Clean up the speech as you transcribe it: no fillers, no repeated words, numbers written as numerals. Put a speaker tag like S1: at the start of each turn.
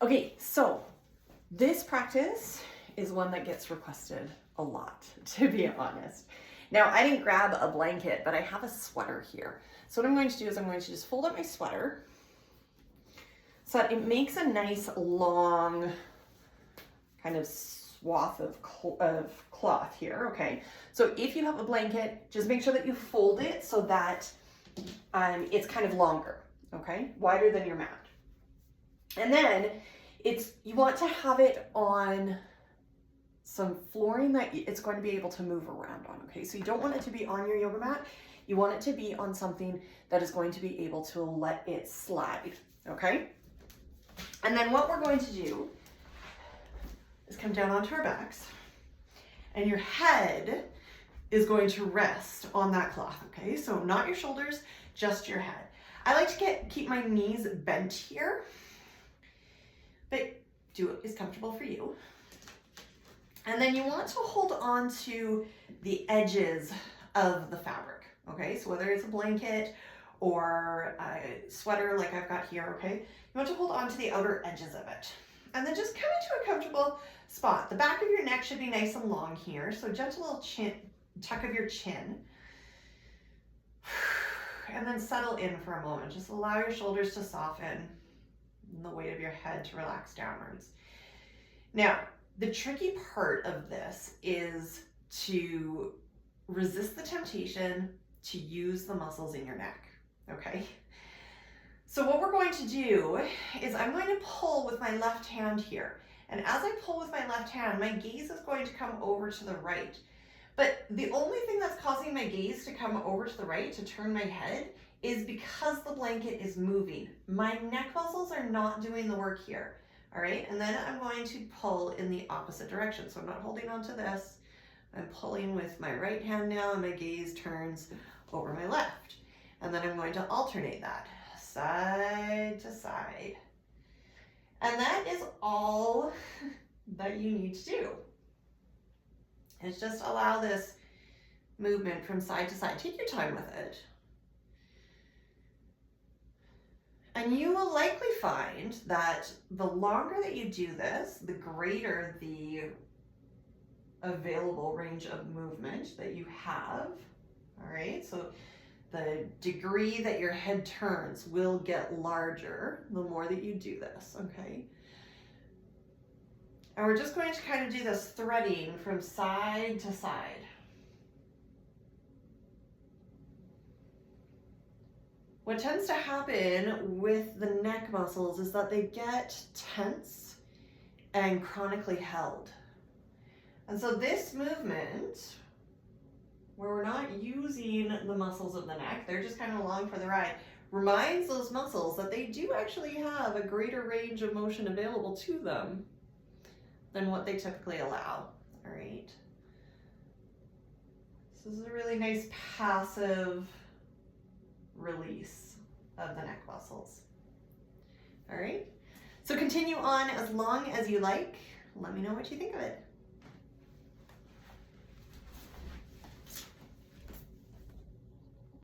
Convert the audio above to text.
S1: Okay, so this practice is one that gets requested a lot, to be honest. Now, I didn't grab a blanket, but I have a sweater here. So what I'm going to do is I'm going to just fold up my sweater so that it makes a nice long kind of swath of cloth here, okay? So if you have a blanket, just make sure that you fold it so that it's kind of longer, okay? Wider than your mat. And then you want to have it on some flooring that it's going to be able to move around on, okay? So you don't want it to be on your yoga mat. You want it to be on something that is going to be able to let it slide, okay? And then what we're going to do is come down onto our backs, and your head is going to rest on that cloth, okay? So not your shoulders, just your head. I like to keep my knees bent here, but do what is comfortable for you. And then you want to hold on to the edges of the fabric, okay? So whether it's a blanket or a sweater like I've got here, okay? You want to hold on to the outer edges of it. And then just come into a comfortable spot. The back of your neck should be nice and long here. So gentle little tuck of your chin. And then settle in for a moment. Just allow your shoulders to soften and the weight of your head to relax downwards. Now, the tricky part of this is to resist the temptation to use the muscles in your neck, okay? So what we're going to do is I'm going to pull with my left hand here. And as I pull with my left hand, my gaze is going to come over to the right. But the only thing that's causing my gaze to come over to the right, to turn my head, is because the blanket is moving. My neck muscles are not doing the work here. All right, and then I'm going to pull in the opposite direction. So I'm not holding on to this. I'm pulling with my right hand now, and my gaze turns over my left. And then I'm going to alternate that, side to side. And that is all that you need to do. Is just allow this movement from side to side. Take your time with it. And you will likely find that the longer that you do this, the greater the available range of movement that you have, all right? So the degree that your head turns will get larger the more that you do this, okay? And we're just going to kind of do this threading from side to side. What tends to happen with the neck muscles is that they get tense and chronically held. And so this movement, where we're not using the muscles of the neck, they're just kind of along for the ride, reminds those muscles that they do actually have a greater range of motion available to them than what they typically allow, all right? This is a really nice passive release of the neck muscles. All right, so continue on as long as you like. Let me know what you think of it.